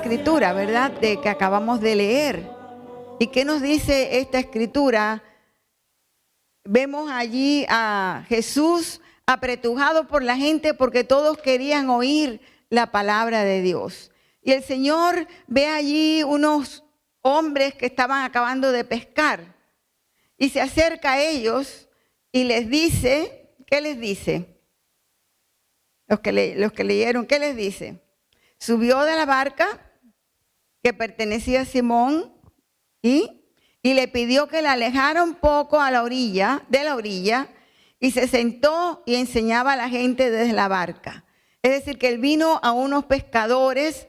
escritura, ¿verdad? De que acabamos de leer. ¿Y qué nos dice esta escritura? Vemos allí a Jesús apretujado por la gente porque todos querían oír la palabra de Dios. Y el Señor ve allí unos hombres que estaban acabando de pescar y se acerca a ellos y les dice, ¿qué les dice? Los que leyeron, ¿qué les dice? Subió de la barca que pertenecía a Simón y le pidió que la alejara un poco de la orilla, y se sentó y enseñaba a la gente desde la barca. Es decir, que él vino a unos pescadores.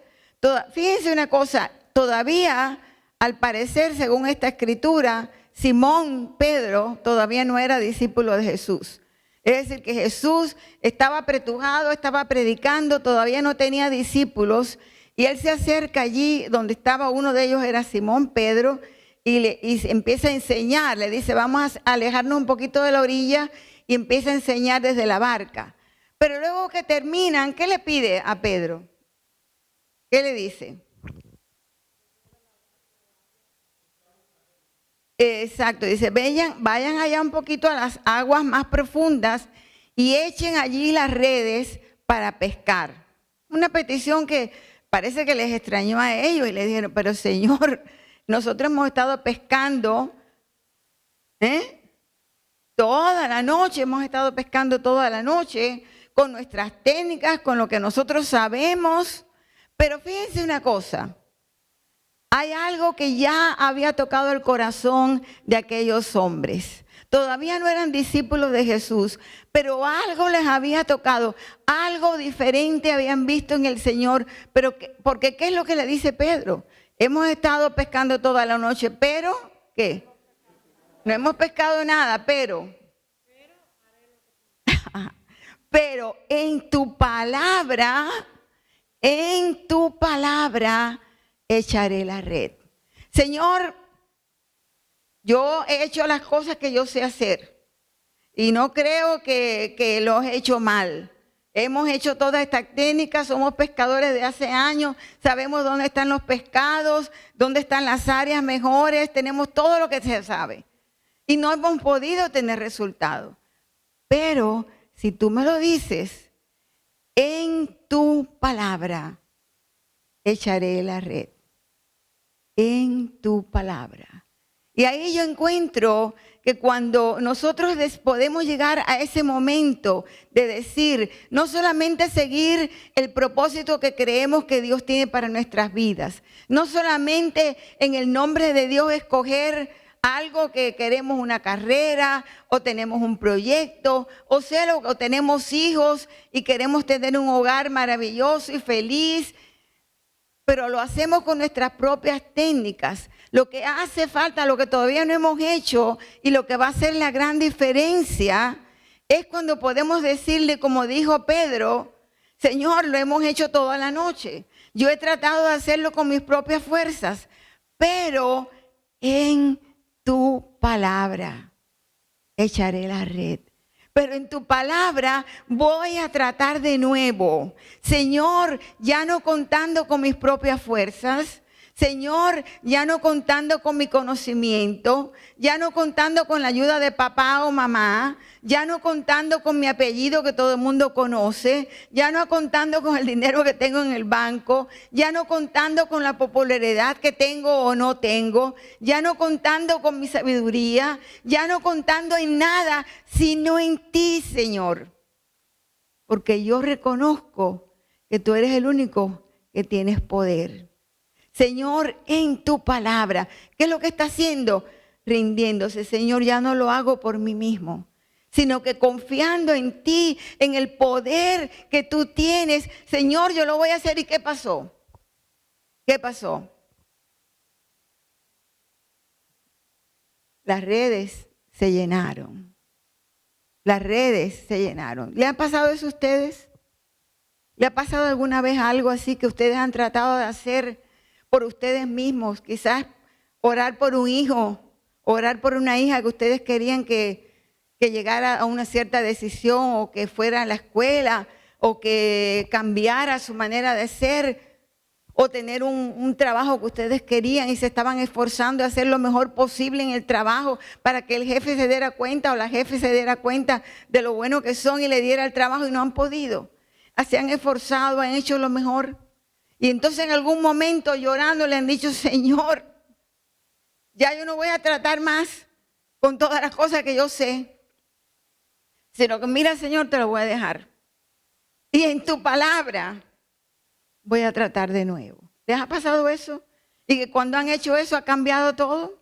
Fíjense una cosa, todavía, al parecer, según esta escritura, Simón Pedro todavía no era discípulo de Jesús. Es decir, que Jesús estaba apretujado, estaba predicando, todavía no tenía discípulos, y él se acerca allí donde estaba, uno de ellos era Simón Pedro, y empieza a enseñar, le dice, vamos a alejarnos un poquito de la orilla, y empieza a enseñar desde la barca. Pero luego que terminan, ¿qué le pide a Pedro? ¿Qué le dice? Exacto, dice, vayan allá un poquito a las aguas más profundas y echen allí las redes para pescar. Una petición que parece que les extrañó a ellos y le dijeron, pero Señor, nosotros hemos estado pescando, toda la noche, hemos estado pescando toda la noche con nuestras técnicas, con lo que nosotros sabemos. Pero fíjense una cosa, hay algo que ya había tocado el corazón de aquellos hombres. Todavía no eran discípulos de Jesús, pero algo les había tocado, algo diferente habían visto en el Señor. Porque ¿qué es lo que le dice Pedro? Hemos estado pescando toda la noche, pero ¿qué? No hemos pescado nada, pero en tu palabra echaré la red. Señor, yo he hecho las cosas que yo sé hacer y no creo que lo he hecho mal. Hemos hecho todas estas técnicas, somos pescadores de hace años, sabemos dónde están los pescados, dónde están las áreas mejores, tenemos todo lo que se sabe. Y no hemos podido tener resultados. Pero si tú me lo dices, en tu palabra echaré la red. En tu palabra. Y ahí yo encuentro que cuando nosotros podemos llegar a ese momento de decir, no solamente seguir el propósito que creemos que Dios tiene para nuestras vidas, no solamente en el nombre de Dios escoger algo que queremos, una carrera, o tenemos un proyecto, o tenemos hijos y queremos tener un hogar maravilloso y feliz, pero lo hacemos con nuestras propias técnicas. Lo que hace falta, lo que todavía no hemos hecho y lo que va a hacer la gran diferencia es cuando podemos decirle, como dijo Pedro, Señor, lo hemos hecho toda la noche. Yo he tratado de hacerlo con mis propias fuerzas, pero en tu palabra echaré la red. Pero en tu palabra voy a tratar de nuevo. Señor, ya no contando con mis propias fuerzas. Señor, ya no contando con mi conocimiento, ya no contando con la ayuda de papá o mamá, ya no contando con mi apellido que todo el mundo conoce, ya no contando con el dinero que tengo en el banco, ya no contando con la popularidad que tengo o no tengo, ya no contando con mi sabiduría, ya no contando en nada, sino en ti, Señor. Porque yo reconozco que tú eres el único que tienes poder. Señor, en tu palabra. ¿Qué es lo que está haciendo? Rindiéndose. Señor, ya no lo hago por mí mismo, sino que confiando en ti, en el poder que tú tienes. Señor, yo lo voy a hacer. ¿Y qué pasó? ¿Qué pasó? Las redes se llenaron. Las redes se llenaron. ¿Le ha pasado eso a ustedes? ¿Le ha pasado alguna vez algo así que ustedes han tratado de hacer por ustedes mismos? Quizás orar por un hijo, orar por una hija que ustedes querían que llegara a una cierta decisión, o que fuera a la escuela, o que cambiara su manera de ser. o tener un trabajo que ustedes querían y se estaban esforzando a hacer lo mejor posible en el trabajo para que el jefe se diera cuenta o la jefe se diera cuenta de lo bueno que son y le diera el trabajo y no han podido. Se han esforzado, han hecho lo mejor. Y entonces en algún momento llorando le han dicho, Señor, ya yo no voy a tratar más con todas las cosas que yo sé, sino que mira, Señor, te lo voy a dejar. Y en tu palabra voy a tratar de nuevo. ¿Les ha pasado eso? Y que cuando han hecho eso ha cambiado todo.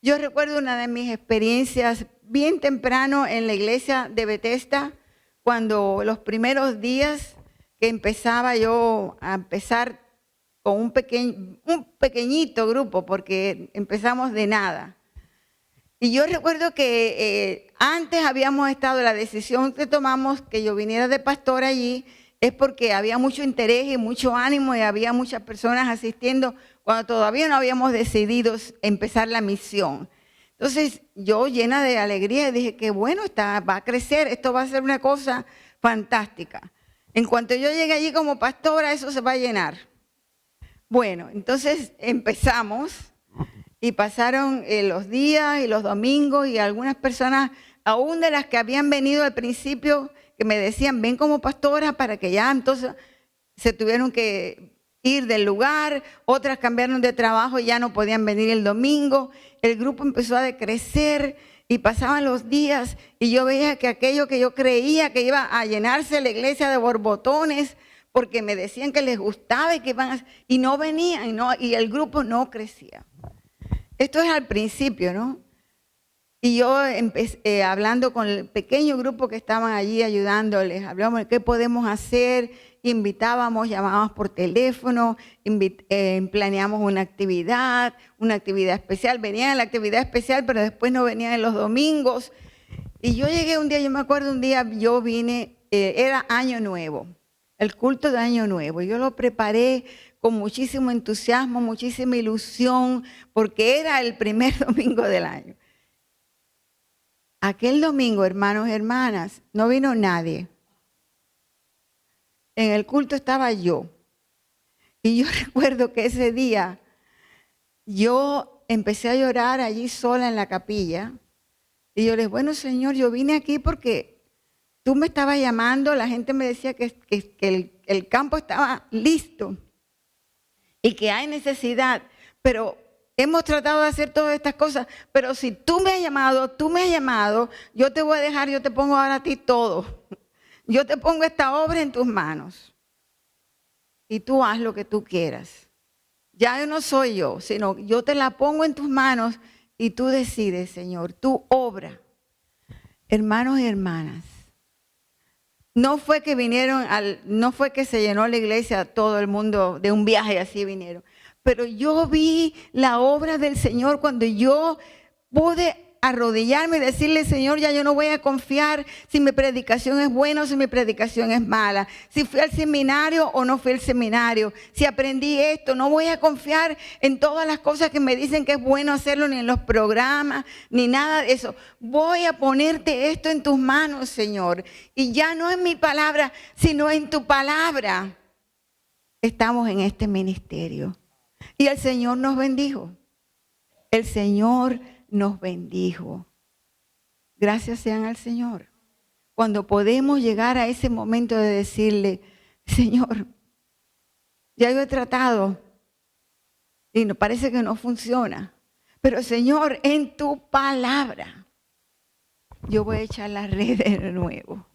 Yo recuerdo una de mis experiencias bien temprano en la iglesia de Bethesda, cuando los primeros días que empezaba yo a empezar con un pequeñito grupo, porque empezamos de nada. Y yo recuerdo que antes habíamos estado, la decisión que tomamos que yo viniera de pastor allí, es porque había mucho interés y mucho ánimo y había muchas personas asistiendo cuando todavía no habíamos decidido empezar la misión. Entonces yo llena de alegría dije que bueno, va a crecer, esto va a ser una cosa fantástica. En cuanto yo llegue allí como pastora, eso se va a llenar. Bueno, entonces empezamos y pasaron los días y los domingos y algunas personas, aún de las que habían venido al principio, que me decían, ven como pastora para que ya entonces se tuvieron que ir del lugar, otras cambiaron de trabajo y ya no podían venir el domingo. El grupo empezó a decrecer y pasaban los días y yo veía que aquello que yo creía que iba a llenarse la iglesia de borbotones, porque me decían que les gustaba y que y no venían y el grupo no crecía. Esto es al principio, ¿no? Y yo empecé hablando con el pequeño grupo que estaban allí ayudándoles, hablamos de qué podemos hacer, invitábamos, llamábamos por teléfono, planeamos una actividad especial. Venían a la actividad especial, pero después no venían en los domingos. Y yo llegué un día, yo me acuerdo un día, yo vine, era Año Nuevo, el culto de Año Nuevo. Yo lo preparé con muchísimo entusiasmo, muchísima ilusión, porque era el primer domingo del año. Aquel domingo, hermanos y hermanas, no vino nadie. En el culto estaba yo. Y yo recuerdo que ese día yo empecé a llorar allí sola en la capilla. Y yo les dije, bueno, Señor, yo vine aquí porque tú me estabas llamando. La gente me decía que el campo estaba listo y que hay necesidad. Pero hemos tratado de hacer todas estas cosas. Pero si tú me has llamado, yo te voy a dejar, yo te pongo ahora a ti todo. Yo te pongo esta obra en tus manos y tú haz lo que tú quieras. Ya no soy yo, sino yo te la pongo en tus manos y tú decides, Señor, tu obra. Hermanos y hermanas, no fue que no fue que se llenó la iglesia todo el mundo de un viaje así vinieron, pero yo vi la obra del Señor cuando yo pude arrodillarme y decirle, Señor, ya yo no voy a confiar si mi predicación es buena o si mi predicación es mala, si fui al seminario o no fui al seminario, si aprendí esto, no voy a confiar en todas las cosas que me dicen que es bueno hacerlo, ni en los programas, ni nada de eso. Voy a ponerte esto en tus manos, Señor, y ya no en mi palabra, sino en tu palabra. Estamos en este ministerio y el Señor nos bendijo. El Señor nos bendijo. Gracias sean al Señor. Cuando podemos llegar a ese momento de decirle, Señor, ya yo he tratado y no, parece que no funciona, pero Señor, en tu palabra yo voy a echar la red de nuevo.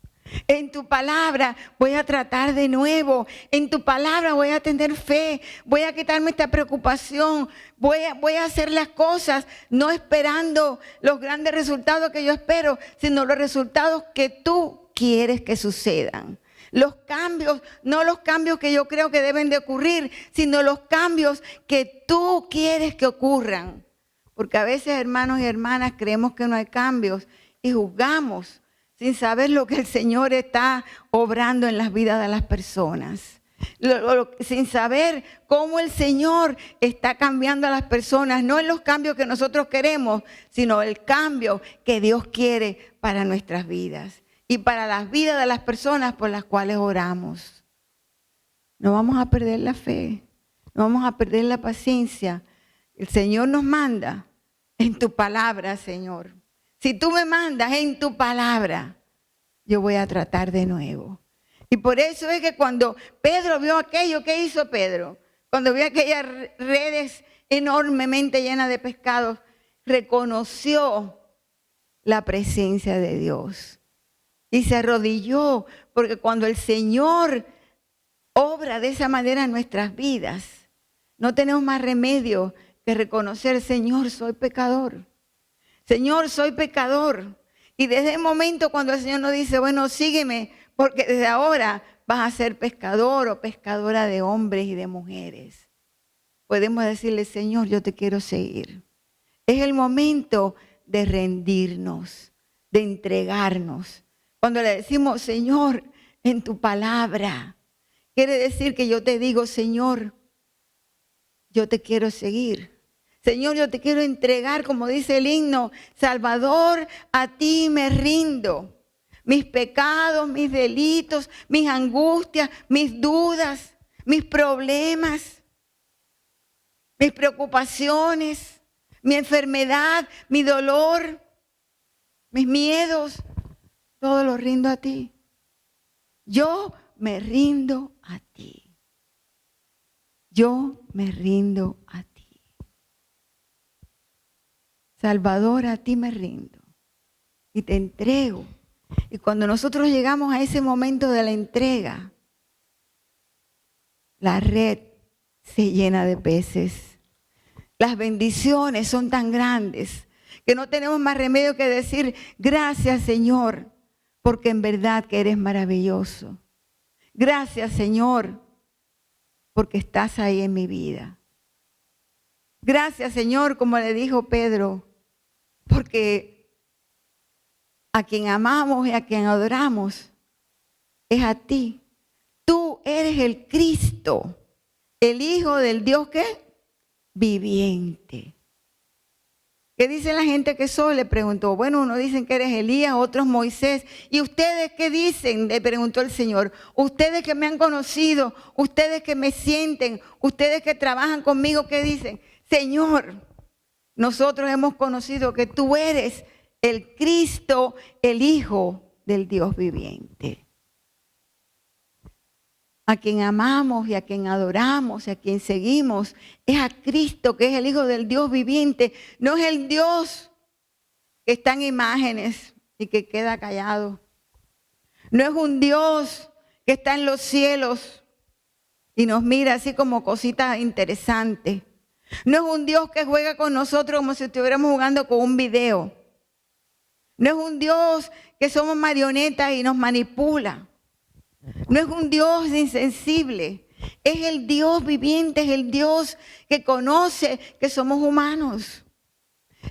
En tu palabra voy a tratar de nuevo. En tu palabra voy a tener fe. Voy a quitarme esta preocupación. Voy a hacer las cosas no esperando los grandes resultados que yo espero, sino los resultados que tú quieres que sucedan. Los cambios, no los cambios que yo creo que deben de ocurrir, sino los cambios que tú quieres que ocurran. Porque a veces, hermanos y hermanas, creemos que no hay cambios y juzgamos sin saber lo que el Señor está obrando en las vidas de las personas. Sin saber cómo el Señor está cambiando a las personas, no en los cambios que nosotros queremos, sino el cambio que Dios quiere para nuestras vidas y para las vidas de las personas por las cuales oramos. No vamos a perder la fe, no vamos a perder la paciencia. El Señor nos manda en tu palabra, Señor. Si tú me mandas en tu palabra, yo voy a tratar de nuevo. Y por eso es que cuando Pedro vio aquello, ¿qué hizo Pedro? Cuando vio aquellas redes enormemente llenas de pescados, reconoció la presencia de Dios y se arrodilló, porque cuando el Señor obra de esa manera en nuestras vidas, no tenemos más remedio que reconocer: Señor, soy pecador. Señor, soy pecador. Y desde el momento cuando el Señor nos dice: bueno, sígueme, porque desde ahora vas a ser pescador o pescadora de hombres y de mujeres, podemos decirle: Señor, yo te quiero seguir. Es el momento de rendirnos, de entregarnos. Cuando le decimos: Señor, en tu palabra, quiere decir que yo te digo: Señor, yo te quiero seguir. Señor, yo te quiero entregar, como dice el himno: Salvador, a ti me rindo. Mis pecados, mis delitos, mis angustias, mis dudas, mis problemas, mis preocupaciones, mi enfermedad, mi dolor, mis miedos, todo lo rindo a ti. Yo me rindo a ti. Yo me rindo a ti. Salvador, a ti me rindo y te entrego. Y cuando nosotros llegamos a ese momento de la entrega, la red se llena de peces. Las bendiciones son tan grandes que no tenemos más remedio que decir: gracias, Señor, porque en verdad que eres maravilloso. Gracias, Señor, porque estás ahí en mi vida. Gracias, Señor, como le dijo Pedro, porque a quien amamos y a quien adoramos es a ti. Tú eres el Cristo, el Hijo del Dios ¿qué? Viviente. ¿Qué dice la gente que soy? Le preguntó. Bueno, unos dicen que eres Elías, otros Moisés. ¿Y ustedes qué dicen? Le preguntó el Señor. Ustedes que me han conocido, ustedes que me sienten, ustedes que trabajan conmigo, ¿qué dicen? Señor, nosotros hemos conocido que tú eres el Cristo, el Hijo del Dios viviente. A quien amamos y a quien adoramos y a quien seguimos es a Cristo, que es el Hijo del Dios viviente. No es el Dios que está en imágenes y que queda callado. No es un Dios que está en los cielos y nos mira así como cositas interesantes. No es un Dios que juega con nosotros como si estuviéramos jugando con un video. No es un Dios que somos marionetas y nos manipula. No es un Dios insensible. Es el Dios viviente, es el Dios que conoce que somos humanos.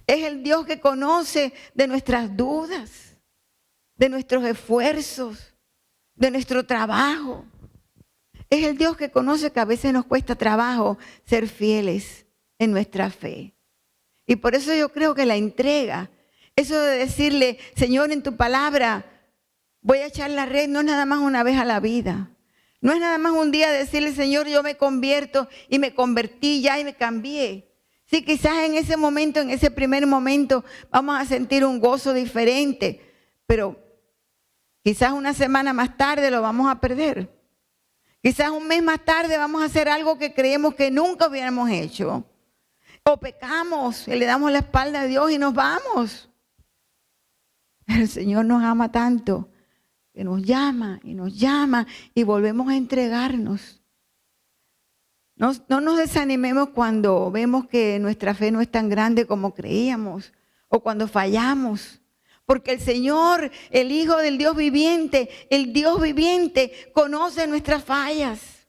Es el Dios que conoce de nuestras dudas, de nuestros esfuerzos, de nuestro trabajo. Es el Dios que conoce que a veces nos cuesta trabajo ser fieles en nuestra fe. Y por eso yo creo que la entrega, eso de decirle: Señor, en tu palabra voy a echar la red, no es nada más una vez a la vida. No es nada más un día decirle: Señor, yo me convierto y me convertí ya y me cambié. Sí, quizás en ese momento, en ese primer momento, vamos a sentir un gozo diferente, pero quizás una semana más tarde lo vamos a perder. Quizás un mes más tarde vamos a hacer algo que creemos que nunca hubiéramos hecho. O pecamos y le damos la espalda a Dios y nos vamos. El Señor nos ama tanto que nos llama y volvemos a entregarnos. No nos desanimemos cuando vemos que nuestra fe no es tan grande como creíamos o cuando fallamos. Porque el Señor, el Hijo del Dios viviente, el Dios viviente, conoce nuestras fallas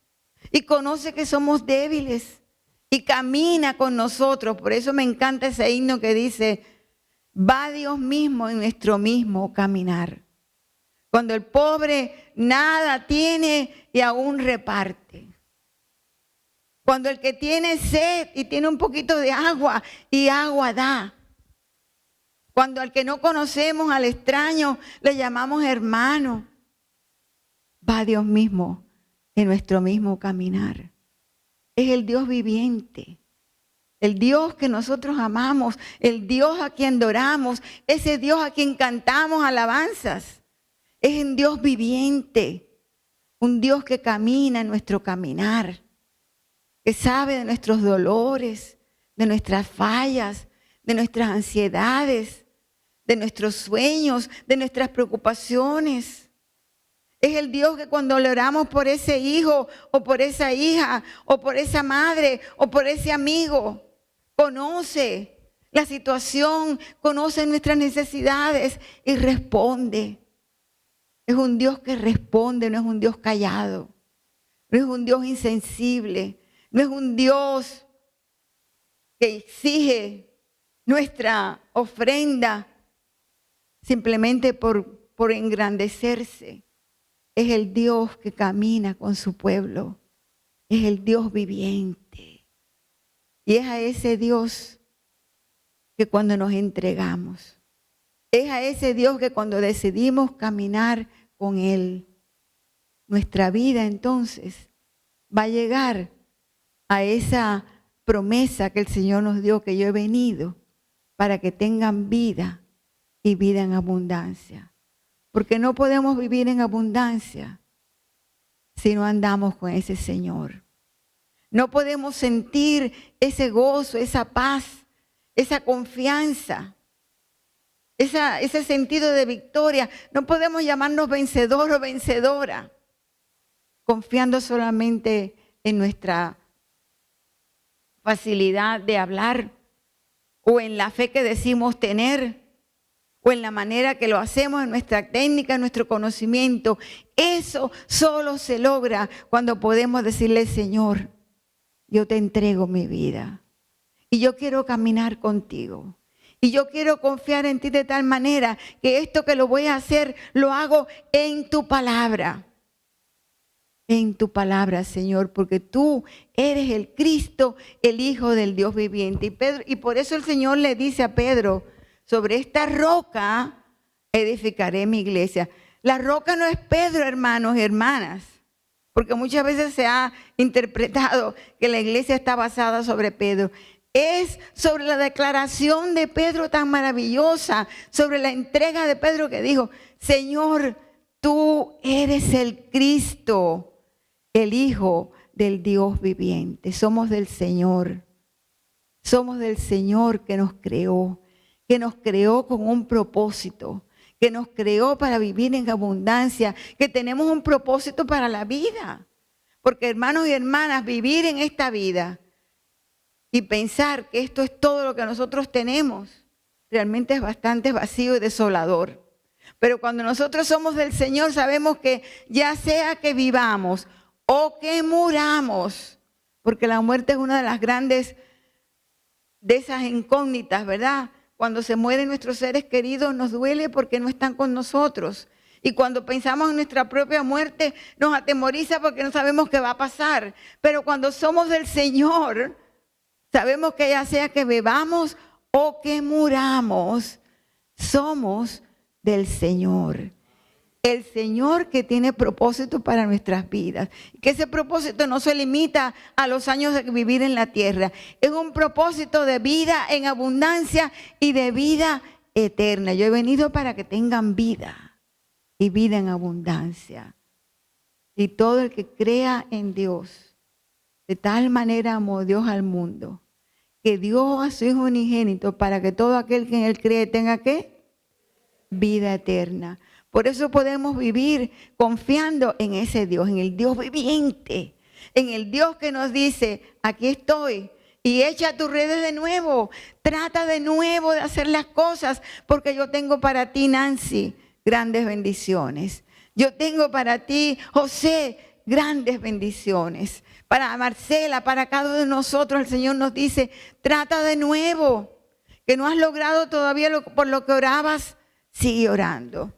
y conoce que somos débiles y camina con nosotros. Por eso me encanta ese himno que dice: va Dios mismo en nuestro mismo caminar. Cuando el pobre nada tiene y aún reparte. Cuando el que tiene sed y tiene un poquito de agua y agua da. Cuando al que no conocemos, al extraño, le llamamos hermano. Va Dios mismo en nuestro mismo caminar. Es el Dios viviente, el Dios que nosotros amamos, el Dios a quien adoramos, ese Dios a quien cantamos alabanzas. Es un Dios viviente, un Dios que camina en nuestro caminar, que sabe de nuestros dolores, de nuestras fallas, de nuestras ansiedades, de nuestros sueños, de nuestras preocupaciones. Es el Dios que cuando le oramos por ese hijo o por esa hija o por esa madre o por ese amigo, conoce la situación, conoce nuestras necesidades y responde. Es un Dios que responde, no es un Dios callado, no es un Dios insensible, no es un Dios que exige nuestra ofrenda simplemente por engrandecerse. Es el Dios que camina con su pueblo. Es el Dios viviente. Y es a ese Dios que cuando nos entregamos, es a ese Dios que cuando decidimos caminar con Él, nuestra vida entonces va a llegar a esa promesa que el Señor nos dio, que yo he venido para que tengan vida y vida en abundancia. Porque no podemos vivir en abundancia si no andamos con ese Señor. No podemos sentir ese gozo, esa paz, esa confianza, ese sentido de victoria. No podemos llamarnos vencedor o vencedora confiando solamente en nuestra facilidad de hablar o en la fe que decimos tener, o en la manera que lo hacemos, en nuestra técnica, en nuestro conocimiento. Eso solo se logra cuando podemos decirle: Señor, yo te entrego mi vida y yo quiero caminar contigo. Y yo quiero confiar en ti de tal manera que esto que lo voy a hacer, lo hago en tu palabra. En tu palabra, Señor, porque tú eres el Cristo, el Hijo del Dios viviente. Y por eso el Señor le dice a Pedro: sobre esta roca edificaré mi iglesia. La roca no es Pedro, hermanos y hermanas, porque muchas veces se ha interpretado que la iglesia está basada sobre Pedro. Es sobre la declaración de Pedro tan maravillosa, sobre la entrega de Pedro que dijo: Señor, tú eres el Cristo, el Hijo del Dios viviente. Somos del Señor que nos creó. Que nos creó con un propósito, que nos creó para vivir en abundancia, que tenemos un propósito para la vida. Porque, hermanos y hermanas, vivir en esta vida y pensar que esto es todo lo que nosotros tenemos, realmente es bastante vacío y desolador. Pero cuando nosotros somos del Señor, sabemos que ya sea que vivamos o que muramos, porque la muerte es una de las grandes de esas incógnitas, ¿verdad? Cuando se mueren nuestros seres queridos nos duele porque no están con nosotros. Y cuando pensamos en nuestra propia muerte nos atemoriza porque no sabemos qué va a pasar. Pero cuando somos del Señor, sabemos que ya sea que bebamos o que muramos, somos del Señor. El Señor que tiene propósito para nuestras vidas. Que ese propósito no se limita a los años de vivir en la tierra. Es un propósito de vida en abundancia y de vida eterna. Yo he venido para que tengan vida y vida en abundancia. Y todo el que crea en Dios, de tal manera amó Dios al mundo, que dio a su Hijo unigénito para que todo aquel que en Él cree tenga ¿qué? Vida eterna. Por eso podemos vivir confiando en ese Dios, en el Dios viviente, en el Dios que nos dice: aquí estoy y echa tus redes de nuevo, trata de nuevo de hacer las cosas, porque yo tengo para ti, Nancy, grandes bendiciones. Yo tengo para ti, José, grandes bendiciones. Para Marcela, para cada uno de nosotros, el Señor nos dice: trata de nuevo, que no has logrado todavía por lo que orabas, sigue orando.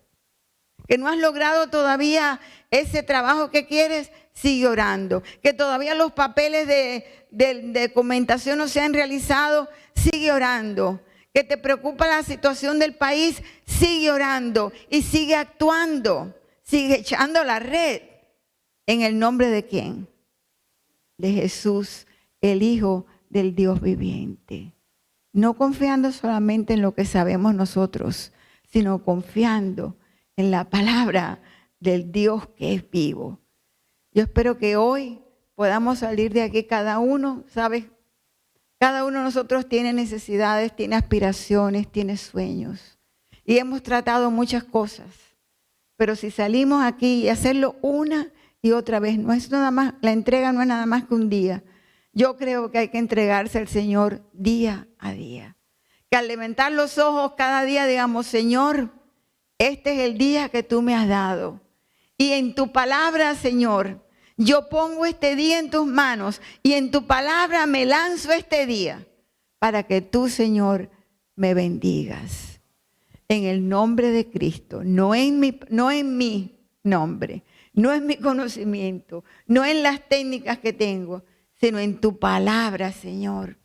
Que no has logrado todavía ese trabajo que quieres, sigue orando. Que todavía los papeles de documentación no se han realizado, sigue orando. Que te preocupa la situación del país, sigue orando y sigue actuando. Sigue echando la red. ¿En el nombre de quién? De Jesús, el Hijo del Dios viviente. No confiando solamente en lo que sabemos nosotros, sino confiando en la palabra del Dios que es vivo. Yo espero que hoy podamos salir de aquí cada uno, ¿sabes? Cada uno de nosotros tiene necesidades, tiene aspiraciones, tiene sueños. Y hemos tratado muchas cosas. Pero si salimos aquí y hacerlo una y otra vez, no es nada más, la entrega no es nada más que un día. Yo creo que hay que entregarse al Señor día a día. Que al levantar los ojos cada día digamos, Señor, este es el día que tú me has dado. Y en tu palabra, Señor, yo pongo este día en tus manos y en tu palabra me lanzo este día para que tú, Señor, me bendigas. En el nombre de Cristo, no en mi nombre, no en mi conocimiento, no en las técnicas que tengo, sino en tu palabra, Señor,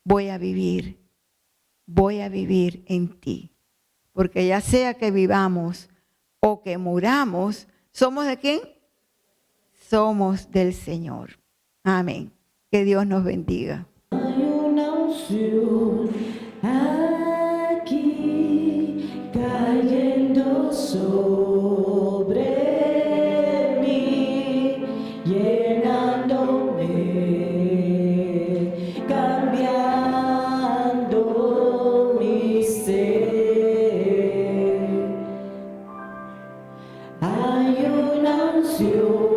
voy a vivir en ti. Porque ya sea que vivamos o que muramos, ¿somos de quién? Somos del Señor. Amén. Que Dios nos bendiga. Hay una unción aquí cayendo sobre mí, llenándome, cambiando mi ser. Hay una unción